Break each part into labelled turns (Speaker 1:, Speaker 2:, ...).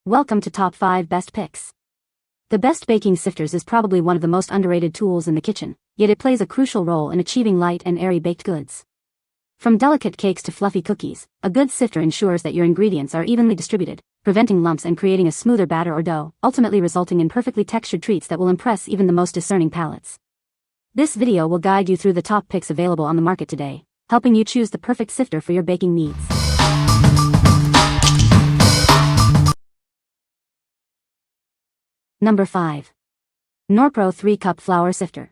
Speaker 1: Welcome to Top 5 Best Picks. The Best Baking Sifters is probably one of the most underrated tools in the kitchen, yet it plays a crucial role in achieving light and airy baked goods. From delicate cakes to fluffy cookies, a good sifter ensures that your ingredients are evenly distributed, preventing lumps and creating a smoother batter or dough, ultimately resulting in perfectly textured treats that will impress even the most discerning palates. This video will guide you through the top picks available on the market today, helping you choose the perfect sifter for your baking needs. Number 5. Norpro 3-Cup Flour Sifter.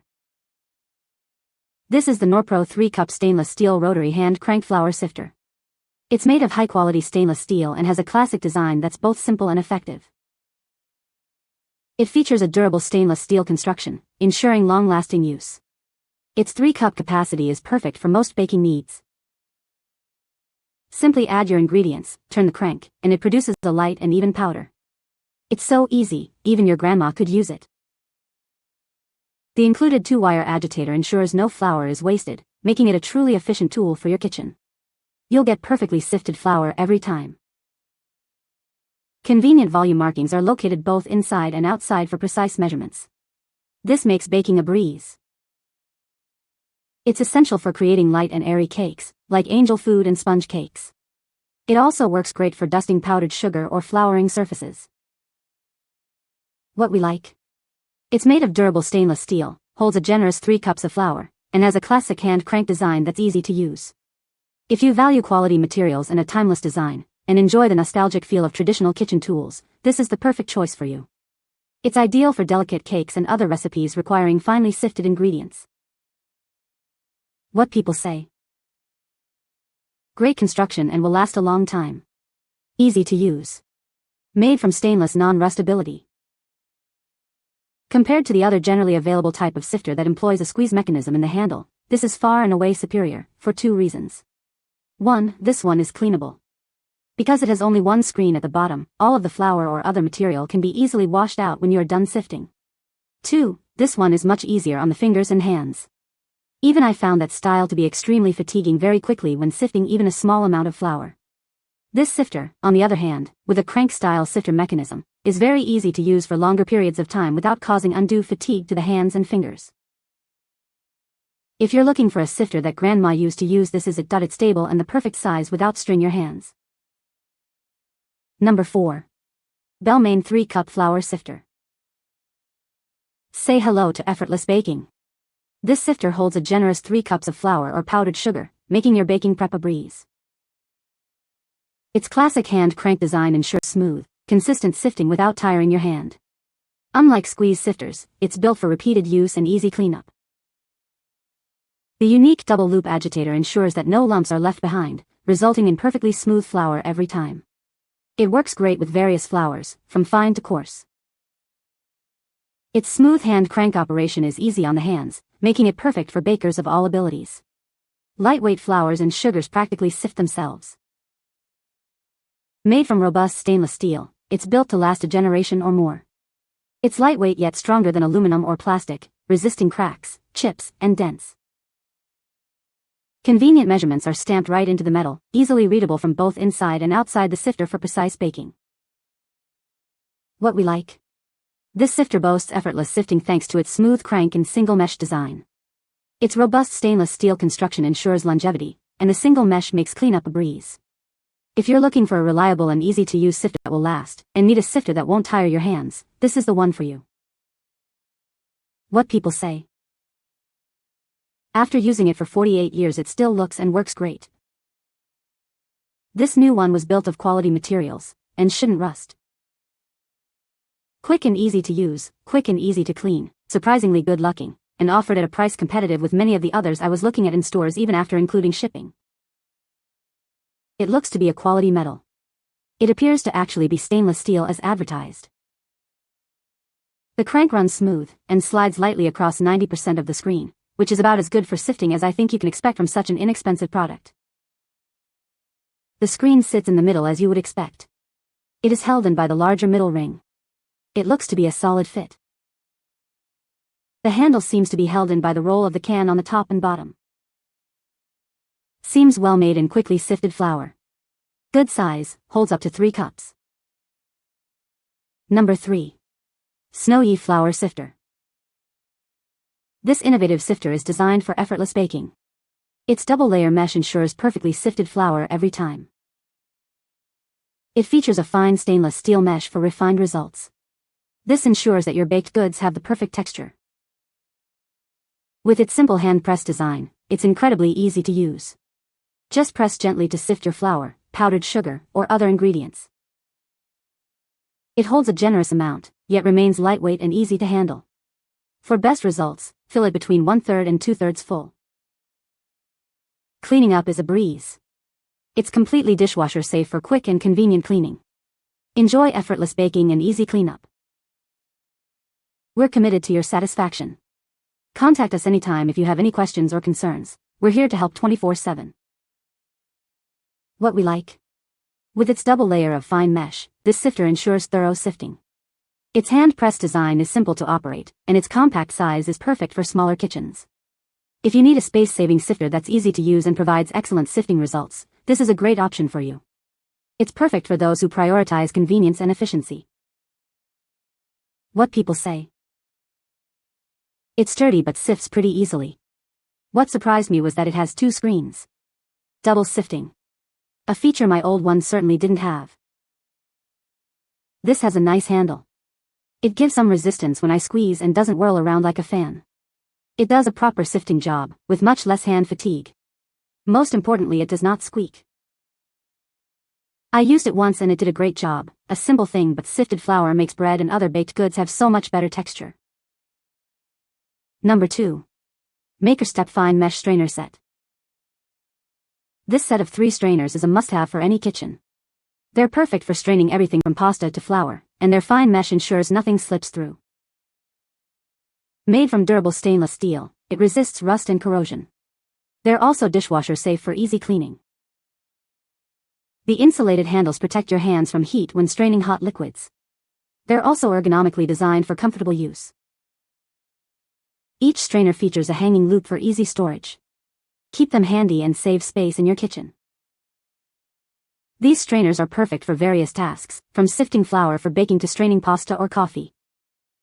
Speaker 1: This is the Norpro 3-Cup Stainless Steel Rotary Hand Crank Flour Sifter. It's made of high-quality stainless steel and has a classic design that's both simple and effective. It features a durable stainless steel construction, ensuring long-lasting use. Its 3-cup capacity is perfect for most baking needs. Simply add your ingredients, turn the crank, and it produces a light and even powder. It's so easy, even your grandma could use it. The included 2-wire agitator ensures no flour is wasted, making it a truly efficient tool for your kitchen. You'll get perfectly sifted flour every time. Convenient volume markings are located both inside and outside for precise measurements. This makes baking a breeze. It's essential for creating light and airy cakes, like angel food and sponge cakes. It also works great for dusting powdered sugar or flouring surfaces. What we like? It's made of durable stainless steel, holds a generous 3 cups of flour, and has a classic hand crank design that's easy to use. If you value quality materials and a timeless design, and enjoy the nostalgic feel of traditional kitchen tools, this is the perfect choice for you. It's ideal for delicate cakes and other recipes requiring finely sifted ingredients. What people say? Great construction and will last a long time. Easy to use. Made from stainless non-rustability. Compared to the other generally available type of sifter that employs a squeeze mechanism in the handle, this is far and away superior, for 2 reasons. 1. This one is cleanable. Because it has only one screen at the bottom, all of the flour or other material can be easily washed out when you are done sifting. 2. This one is much easier on the fingers and hands. Even I found that style to be extremely fatiguing very quickly when sifting even a small amount of flour. This sifter, on the other hand, with a crank-style sifter mechanism, is very easy to use for longer periods of time without causing undue fatigue to the hands and fingers. If you're looking for a sifter that grandma used to use, this is it. It's stable and the perfect size without string your hands. Number 4. Bellemain 3-Cup Flour Sifter. Say hello to effortless baking. This sifter holds a generous 3 cups of flour or powdered sugar, making your baking prep a breeze. Its classic hand crank design ensures smooth, consistent sifting without tiring your hand. Unlike squeeze sifters, it's built for repeated use and easy cleanup. The unique double loop agitator ensures that no lumps are left behind, resulting in perfectly smooth flour every time. It works great with various flours, from fine to coarse. Its smooth hand crank operation is easy on the hands, making it perfect for bakers of all abilities. Lightweight flours and sugars practically sift themselves. Made from robust stainless steel, it's built to last a generation or more. It's lightweight yet stronger than aluminum or plastic, resisting cracks, chips, and dents. Convenient measurements are stamped right into the metal, easily readable from both inside and outside the sifter for precise baking. What we like? This sifter boasts effortless sifting thanks to its smooth crank and single mesh design. Its robust stainless steel construction ensures longevity, and the single mesh makes cleanup a breeze. If you're looking for a reliable and easy-to-use sifter that will last, and need a sifter that won't tire your hands, this is the one for you. What people say? After using it for 48 years, it still looks and works great. This new one was built of quality materials, and shouldn't rust. Quick and easy to use, quick and easy to clean, surprisingly good looking, and offered at a price competitive with many of the others I was looking at in stores even after including shipping. It looks to be a quality metal. It appears to actually be stainless steel as advertised. The crank runs smooth, and slides lightly across 90% of the screen, which is about as good for sifting as I think you can expect from such an inexpensive product. The screen sits in the middle as you would expect. It is held in by the larger middle ring. It looks to be a solid fit. The handle seems to be held in by the roll of the can on the top and bottom. Seems well made and quickly sifted flour. Good size, holds up to 3 cups. Number 3. Snowyee Flour Sifter. This innovative sifter is designed for effortless baking. Its double-layer mesh ensures perfectly sifted flour every time. It features a fine stainless steel mesh for refined results. This ensures that your baked goods have the perfect texture. With its simple hand-press design, it's incredibly easy to use. Just press gently to sift your flour, powdered sugar, or other ingredients. It holds a generous amount, yet remains lightweight and easy to handle. For best results, fill it between 1/3 and 2/3 full. Cleaning up is a breeze. It's completely dishwasher safe for quick and convenient cleaning. Enjoy effortless baking and easy cleanup. We're committed to your satisfaction. Contact us anytime if you have any questions or concerns. We're here to help 24/7. What we like. With its double layer of fine mesh, this sifter ensures thorough sifting. Its hand-pressed design is simple to operate, and its compact size is perfect for smaller kitchens. If you need a space-saving sifter that's easy to use and provides excellent sifting results, this is a great option for you. It's perfect for those who prioritize convenience and efficiency. What people say. It's sturdy but sifts pretty easily. What surprised me was that it has 2 screens. Double sifting. A feature my old one certainly didn't have. This has a nice handle. It gives some resistance when I squeeze and doesn't whirl around like a fan. It does a proper sifting job, with much less hand fatigue. Most importantly, it does not squeak. I used it once and it did a great job. A simple thing, but sifted flour makes bread and other baked goods have so much better texture. Number 2. Makerstep Fine Mesh Strainer Set. This set of 3 strainers is a must-have for any kitchen. They're perfect for straining everything from pasta to flour, and their fine mesh ensures nothing slips through. Made from durable stainless steel, it resists rust and corrosion. They're also dishwasher safe for easy cleaning. The insulated handles protect your hands from heat when straining hot liquids. They're also ergonomically designed for comfortable use. Each strainer features a hanging loop for easy storage. Keep them handy and save space in your kitchen. These strainers are perfect for various tasks, from sifting flour for baking to straining pasta or coffee.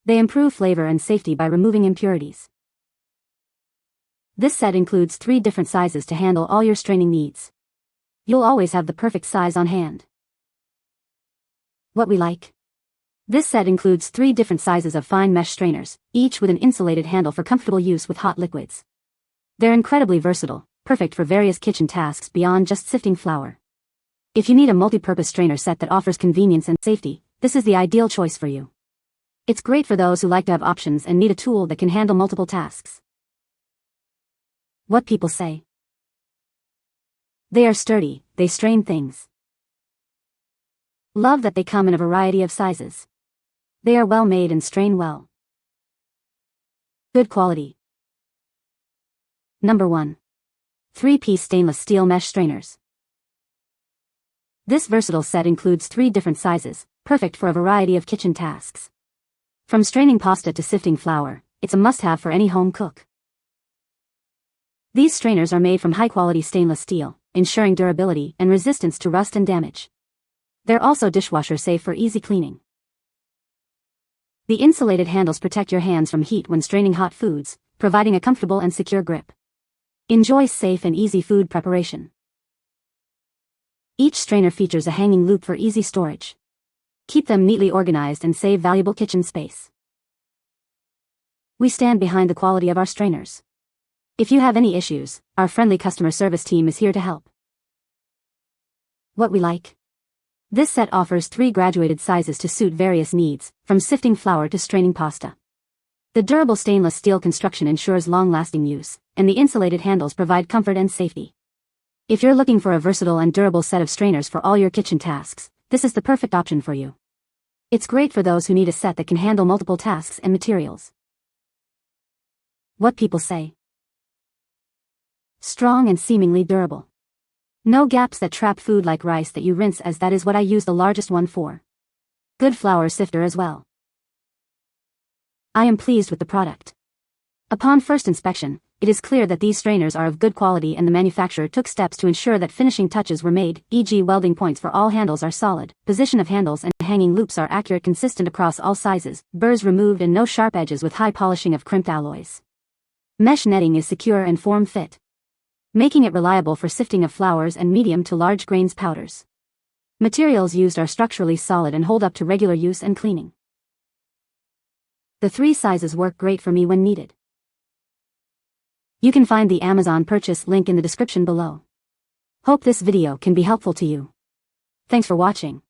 Speaker 1: They improve flavor and safety by removing impurities. This set includes 3 different sizes to handle all your straining needs. You'll always have the perfect size on hand. What we like. This set includes 3 different sizes of fine mesh strainers, each with an insulated handle for comfortable use with hot liquids. They're incredibly versatile, perfect for various kitchen tasks beyond just sifting flour. If you need a multi-purpose strainer set that offers convenience and safety, this is the ideal choice for you. It's great for those who like to have options and need a tool that can handle multiple tasks. What people say. They are sturdy, they strain things. Love that they come in a variety of sizes. They are well made and strain well. Good quality. Number 1. 3-piece stainless steel mesh strainers. This versatile set includes 3 different sizes, perfect for a variety of kitchen tasks. From straining pasta to sifting flour, it's a must-have for any home cook. These strainers are made from high-quality stainless steel, ensuring durability and resistance to rust and damage. They're also dishwasher safe for easy cleaning. The insulated handles protect your hands from heat when straining hot foods, providing a comfortable and secure grip. Enjoy safe and easy food preparation. Each strainer features a hanging loop for easy storage. Keep them neatly organized and save valuable kitchen space. We stand behind the quality of our strainers. If you have any issues, our friendly customer service team is here to help. What we like. This set offers 3 graduated sizes to suit various needs, from sifting flour to straining pasta. The durable stainless steel construction ensures long-lasting use, and the insulated handles provide comfort and safety. If you're looking for a versatile and durable set of strainers for all your kitchen tasks, this is the perfect option for you. It's great for those who need a set that can handle multiple tasks and materials. What people say. Strong and seemingly durable. No gaps that trap food like rice that you rinse, as that is what I use the largest one for. Good flour sifter as well. I am pleased with the product. Upon first inspection, it is clear that these strainers are of good quality and the manufacturer took steps to ensure that finishing touches were made, e.g. welding points for all handles are solid, position of handles and hanging loops are accurate, consistent across all sizes, burrs removed and no sharp edges with high polishing of crimped alloys. Mesh netting is secure and form-fit, making it reliable for sifting of flours and medium to large grains powders. Materials used are structurally solid and hold up to regular use and cleaning. The 3 sizes work great for me when needed. You can find the Amazon purchase link in the description below. Hope this video can be helpful to you. Thanks for watching.